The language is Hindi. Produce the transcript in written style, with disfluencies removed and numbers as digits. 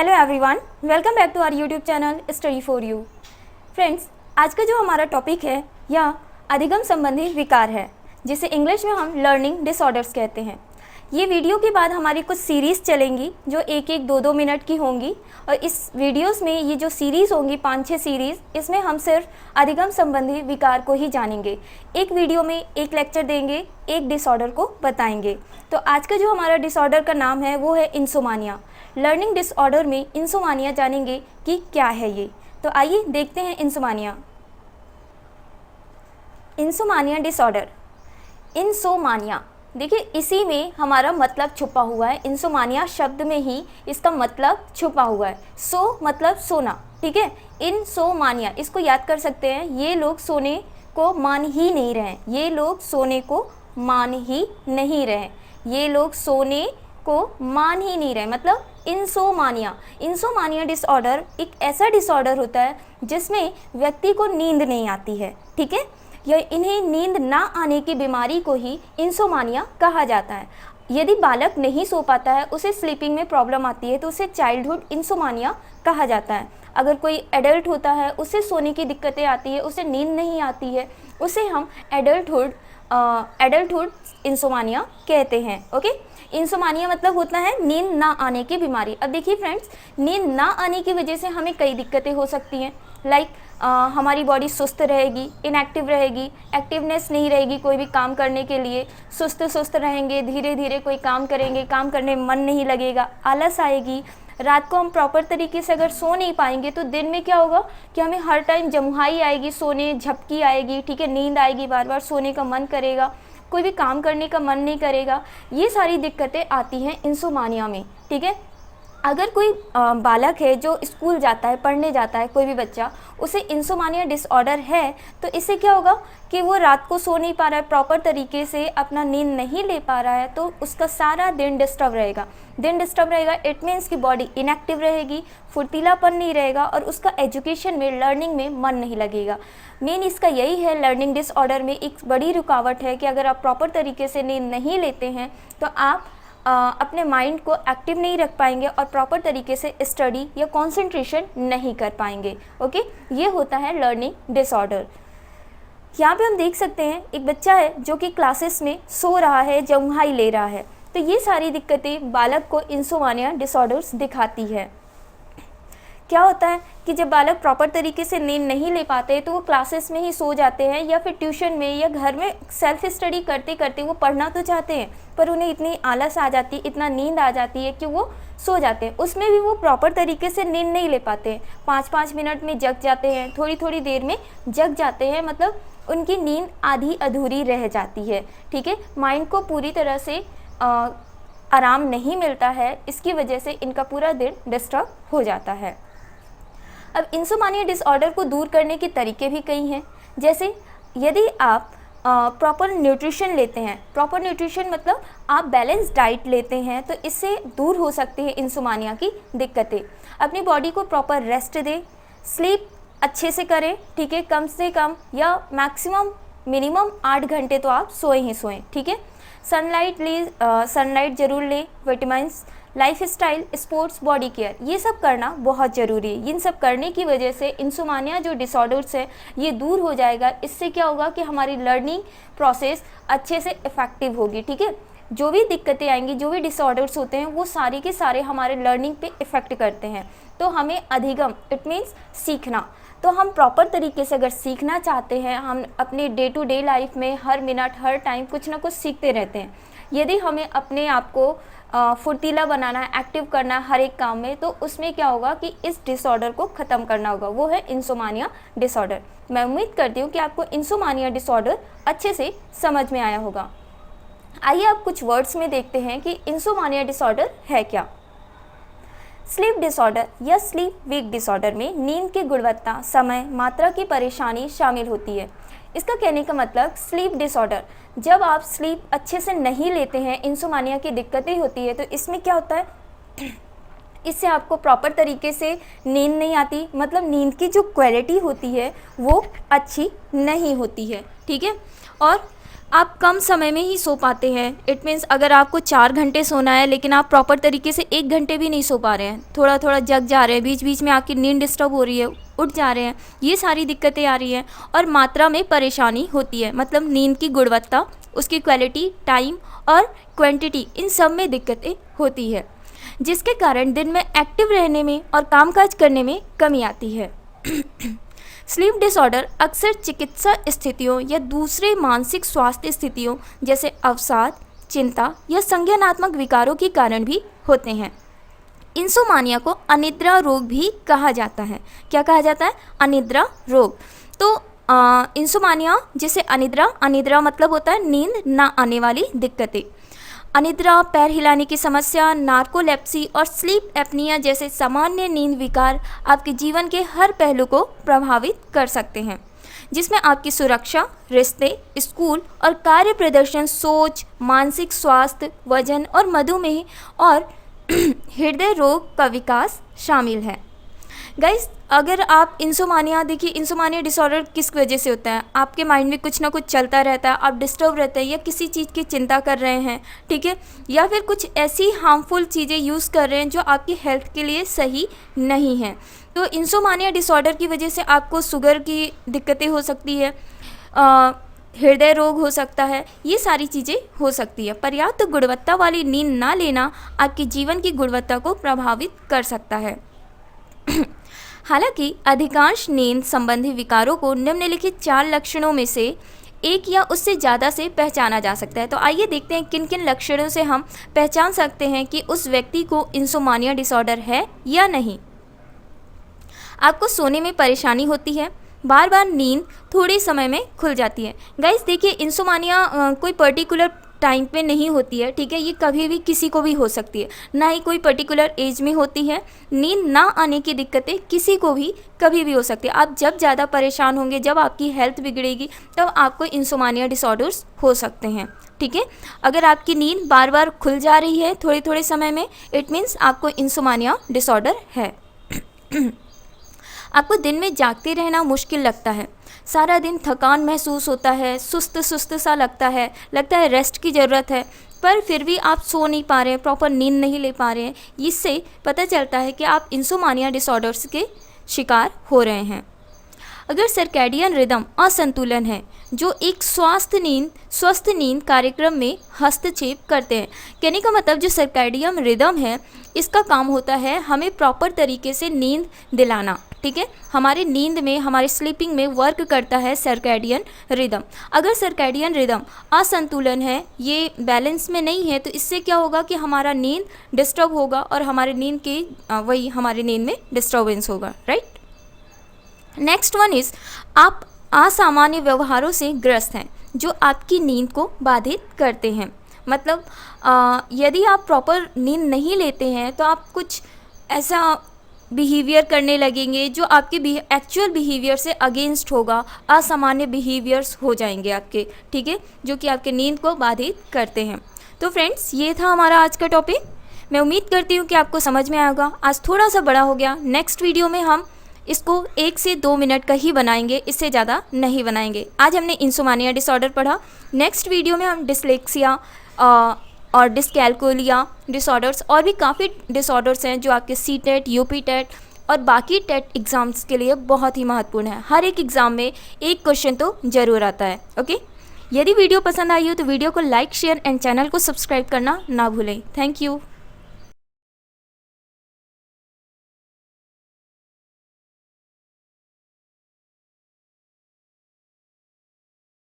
Hello everyone, welcome back to our YouTube channel study for you. Friends, आज का जो हमारा टॉपिक है यह अधिगम संबंधी विकार है, जिसे इंग्लिश में हम लर्निंग डिसऑर्डर्स कहते हैं। ये वीडियो के बाद हमारी कुछ सीरीज़ चलेंगी जो एक एक दो दो मिनट की होंगी, और इस वीडियोस में ये जो सीरीज़ होंगी 5-6 सीरीज़, इसमें हम सिर्फ अधिगम संबंधी विकार को ही जानेंगे। एक वीडियो में एक लेक्चर देंगे, एक डिसऑर्डर को बताएंगे। तो आज का जो हमारा डिसऑर्डर का नाम है वो है इंसोमानिया। लर्निंग डिसऑर्डर में इंसोमानिया जानेंगे कि क्या है ये। तो आइए देखते हैं इंसोमानिया। इंसोमानिया डिसऑर्डर। इंसोमानिया, देखिए इसी में हमारा मतलब छुपा हुआ है। इंसोमानिया शब्द में ही इसका मतलब छुपा हुआ है। सो मतलब सोना, ठीक है। इंसोमानिया, इसको याद कर सकते हैं। ये लोग सोने को मान ही नहीं रहे, ये लोग सोने को मान ही नहीं रहे, ये लोग सोने को मान ही नहीं रहे, मतलब इंसोमानिया। इंसोमानिया डिसऑर्डर एक ऐसा डिसऑर्डर होता है जिसमें व्यक्ति को नींद नहीं आती है, ठीक है। यह इन्हें नींद ना आने की बीमारी को ही इंसोमानिया कहा जाता है। यदि बालक नहीं सो पाता है, उसे स्लीपिंग में प्रॉब्लम आती है, तो उसे चाइल्डहुड इंसोमानिया कहा जाता है। अगर कोई एडल्ट होता है, उसे सोने की दिक्कतें आती है, उसे नींद नहीं आती है, उसे हम एडल्टहुड इंसोमानिया कहते हैं। ओके, इंसोमानिया मतलब होता है नींद ना आने की बीमारी। अब देखिए फ्रेंड्स, नींद ना आने की वजह से हमें कई दिक्कतें हो सकती हैं। लाइक हमारी बॉडी सुस्त रहेगी, इनएक्टिव रहेगी, एक्टिवनेस नहीं रहेगी कोई भी काम करने के लिए, सुस्त रहेंगे, धीरे धीरे कोई काम करेंगे, काम करने में मन नहीं लगेगा, आलस आएगी। रात को हम प्रॉपर तरीके से अगर सो नहीं पाएंगे तो दिन में क्या होगा कि हमें हर टाइम जमुहाई आएगी, सोने झपकी आएगी, ठीक है, नींद आएगी, बार बार सोने का मन करेगा, कोई भी काम करने का मन नहीं करेगा। ये सारी दिक्कतें आती हैं इंसोमानिया में, ठीक है। अगर कोई बालक है जो स्कूल जाता है, पढ़ने जाता है, कोई भी बच्चा, उसे इंसोमानिया डिसऑर्डर है, तो इससे क्या होगा कि वो रात को सो नहीं पा रहा है, प्रॉपर तरीके से अपना नींद नहीं ले पा रहा है, तो उसका सारा दिन डिस्टर्ब रहेगा। दिन डिस्टर्ब रहेगा, इट मीन्स कि बॉडी इनएक्टिव रहेगी, फुर्तीलापन नहीं रहेगा, और उसका एजुकेशन में, लर्निंग में मन नहीं लगेगा। मेन इसका यही है, लर्निंग डिसऑर्डर में एक बड़ी रुकावट है कि अगर आप प्रॉपर तरीके से नींद नहीं लेते हैं तो आप अपने माइंड को एक्टिव नहीं रख पाएंगे और प्रॉपर तरीके से स्टडी या कंसंट्रेशन नहीं कर पाएंगे। ओके, ये होता है लर्निंग डिसऑर्डर। यहाँ पे हम देख सकते हैं एक बच्चा है जो कि क्लासेस में सो रहा है, जमुहाई ले रहा है, तो ये सारी दिक्कतें बालक को इंसोमानिया डिसऑर्डर्स दिखाती है। क्या होता है कि जब बालक प्रॉपर तरीके से नींद नहीं ले पाते तो वो क्लासेस में ही सो जाते हैं, या फिर ट्यूशन में या घर में सेल्फ स्टडी करते करते वो पढ़ना तो चाहते हैं पर उन्हें इतनी आलस आ जाती है, इतना नींद आ जाती है कि वो सो जाते हैं। उसमें भी वो प्रॉपर तरीके से नींद नहीं ले पाते हैं, 5-5 मिनट में जग जाते हैं, थोड़ी थोड़ी देर में जग जाते हैं, मतलब उनकी नींद आधी अधूरी रह जाती है, ठीक है। माइंड को पूरी तरह से आराम नहीं मिलता है, इसकी वजह से इनका पूरा दिन डिस्टर्ब हो जाता है। अब इंसोमानिया डिसऑर्डर को दूर करने के तरीके भी कई हैं। जैसे यदि आप प्रॉपर न्यूट्रिशन लेते हैं, प्रॉपर न्यूट्रिशन मतलब आप बैलेंस डाइट लेते हैं, तो इससे दूर हो सकती है इंसोमानिया की दिक्कतें। अपनी बॉडी को प्रॉपर रेस्ट दें, स्लीप अच्छे से करें, ठीक है, कम से कम या मैक्सिमम मिनिमम 8 घंटे तो आप सोएं ही सोएं, ठीक है। सनलाइट ज़रूर लें, vitamins, life style, sports, body care, ये सब करना बहुत ज़रूरी है। इन सब करने की वजह से इंसोमानिया जो डिसऑर्डर्स है ये दूर हो जाएगा। इससे क्या होगा कि हमारी लर्निंग प्रोसेस अच्छे से इफ़ेक्टिव होगी, ठीक है। जो भी दिक्कतें आएंगी, जो भी डिसऑर्डर्स होते हैं, वो सारे के सारे हमारे लर्निंग पे इफ़ेक्ट करते हैं। तो हमें अधिगम, इट मीन्स सीखना, तो हम प्रॉपर तरीके से अगर सीखना चाहते हैं, हम अपने डे टू डे लाइफ में हर मिनट हर टाइम कुछ ना कुछ सीखते रहते हैं। यदि हमें अपने आप को फुर्तीला बनाना है, एक्टिव करना है हर एक काम में, तो उसमें क्या होगा कि इस डिसऑर्डर को ख़त्म करना होगा, वो है इंसोमानिया डिसऑर्डर। मैं उम्मीद करती हूँ कि आपको इंसोमानिया डिसऑर्डर अच्छे से समझ में आया होगा। आइए अब कुछ वर्ड्स में देखते हैं कि इंसोमानिया डिसऑर्डर है क्या। स्लीप डिसऑर्डर या स्लीप वीक डिसऑर्डर में नींद की गुणवत्ता, समय, मात्रा की परेशानी शामिल होती है। इसका कहने का मतलब स्लीप डिसऑर्डर, जब आप स्लीप अच्छे से नहीं लेते हैं, इंसोमानिया की दिक्कतें होती है, तो इसमें क्या होता है, इससे आपको प्रॉपर तरीके से नींद नहीं आती, मतलब नींद की जो क्वालिटी होती है वो अच्छी नहीं होती है, ठीक है। और आप कम समय में ही सो पाते हैं। इट मीन्स अगर आपको 4 घंटे सोना है लेकिन आप प्रॉपर तरीके से 1 घंटे भी नहीं सो पा रहे हैं, थोड़ा थोड़ा जग जा रहे हैं, बीच बीच में आपकी नींद डिस्टर्ब हो रही है, उठ जा रहे हैं, ये सारी दिक्कतें आ रही हैं और मात्रा में परेशानी होती है। मतलब नींद की गुणवत्ता, उसकी क्वालिटी, टाइम और क्वांटिटी, इन सब में दिक्कतें होती है, जिसके कारण दिन में एक्टिव रहने में और कामकाज करने में कमी आती है। स्लीप डिसऑर्डर अक्सर चिकित्सा स्थितियों या दूसरे मानसिक स्वास्थ्य स्थितियों जैसे अवसाद, चिंता या संज्ञानात्मक विकारों के कारण भी होते हैं। इंसोमानिया को अनिद्रा रोग भी कहा जाता है। क्या कहा जाता है? अनिद्रा रोग। तो इंसोमानिया जिसे अनिद्रा मतलब होता है नींद ना आने वाली दिक्कतें। अनिद्रा, पैर हिलाने की समस्या, नार्कोलेप्सी और स्लीप एपनिया जैसे सामान्य नींद विकार आपके जीवन के हर पहलू को प्रभावित कर सकते हैं, जिसमें आपकी सुरक्षा, रिश्ते, स्कूल और कार्य प्रदर्शन, सोच, मानसिक स्वास्थ्य, वजन और मधुमेह और हृदय रोग का विकास शामिल है। गाइस, अगर आप इंसोमानिया, देखिए इंसोमानिया डिसऑर्डर किस वजह से होता है? आपके माइंड में कुछ ना कुछ चलता रहता है, आप डिस्टर्ब रहते हैं या किसी चीज़ की चिंता कर रहे हैं, ठीक है, या फिर कुछ ऐसी हार्मफुल चीज़ें यूज़ कर रहे हैं जो आपकी हेल्थ के लिए सही नहीं है। तो इंसोमानिया डिसऑर्डर की वजह से आपको शुगर की दिक्कतें हो सकती है, हृदय रोग हो सकता है, ये सारी चीज़ें हो सकती है। पर्याप्त गुणवत्ता वाली नींद ना लेना आपके जीवन की गुणवत्ता को प्रभावित कर सकता है। हालांकि अधिकांश नींद संबंधी विकारों को निम्नलिखित 4 लक्षणों में से एक या उससे ज़्यादा से पहचाना जा सकता है। तो आइए देखते हैं किन किन लक्षणों से हम पहचान सकते हैं कि उस व्यक्ति को इंसोमानिया डिसऑर्डर है या नहीं। आपको सोने में परेशानी होती है, बार बार नींद थोड़े समय में खुल जाती है। गाइस देखिए, इंसोमानिया कोई पर्टिकुलर टाइम पे नहीं होती है, ठीक है, ये कभी भी किसी को भी हो सकती है, ना ही कोई पर्टिकुलर एज में होती है। नींद ना आने की दिक्कतें किसी को भी कभी भी हो सकती है। आप जब ज़्यादा परेशान होंगे, जब आपकी हेल्थ बिगड़ेगी, तब आपको इंसोमानिया डिसऑर्डर्स हो सकते हैं, ठीक है। अगर आपकी नींद बार बार खुल जा रही है थोड़े थोड़े समय में, इट मीन्स आपको इंसोमानिया डिसऑर्डर है। आपको दिन में जागते रहना मुश्किल लगता है, सारा दिन थकान महसूस होता है, सुस्त सुस्त सा लगता है रेस्ट की ज़रूरत है, पर फिर भी आप सो नहीं पा रहे हैं, प्रॉपर नींद नहीं ले पा रहे हैं। इससे पता चलता है कि आप इंसोमानिया डिसऑर्डर्स के शिकार हो रहे हैं। अगर सर्कैडियन रिदम असंतुलन है, जो एक स्वस्थ नींद कार्यक्रम में हस्तक्षेप करते हैं। कहने का मतलब जो सर्कैडियन रिदम है, इसका काम होता है हमें प्रॉपर तरीके से नींद दिलाना, ठीक है। हमारी नींद में, हमारे स्लीपिंग में वर्क करता है सर्कैडियन रिदम। अगर सर्कैडियन रिदम असंतुलन है, ये बैलेंस में नहीं है, तो इससे क्या होगा कि हमारा नींद डिस्टर्ब होगा और हमारे नींद में डिस्टर्बेंस होगा, राइट। नेक्स्ट वन इज़, आप असामान्य व्यवहारों से ग्रस्त हैं जो आपकी नींद को बाधित करते हैं। मतलब यदि आप प्रॉपर नींद नहीं लेते हैं तो आप कुछ ऐसा बिहेवियर करने लगेंगे जो आपके एक्चुअल बिहेवियर से अगेंस्ट होगा, असामान्य बिहेवियर्स हो जाएंगे आपके, ठीक है, जो कि आपके नींद को बाधित करते हैं। तो फ्रेंड्स, ये था हमारा आज का टॉपिक। मैं उम्मीद करती हूँ कि आपको समझ में आएगा। आज थोड़ा सा बड़ा हो गया, नेक्स्ट वीडियो में हम इसको 1 से 2 मिनट का ही बनाएंगे, इससे ज़्यादा नहीं बनाएंगे। आज हमने इंसोमानिया डिसऑर्डर पढ़ा, नेक्स्ट वीडियो में हम डिस्लेक्सिया और डिस्कैल्कुलिया डिसऑर्डर्स और भी काफ़ी डिसऑर्डर्स हैं जो आपके सीटेट, यूपी टेट और बाकी टेट एग्ज़ाम्स के लिए बहुत ही महत्वपूर्ण है। हर एक एग्ज़ाम में एक क्वेश्चन तो ज़रूर आता है, ओके। यदि वीडियो पसंद आई हो तो वीडियो को लाइक, शेयर एंड चैनल को सब्सक्राइब करना ना भूलें। Thank you.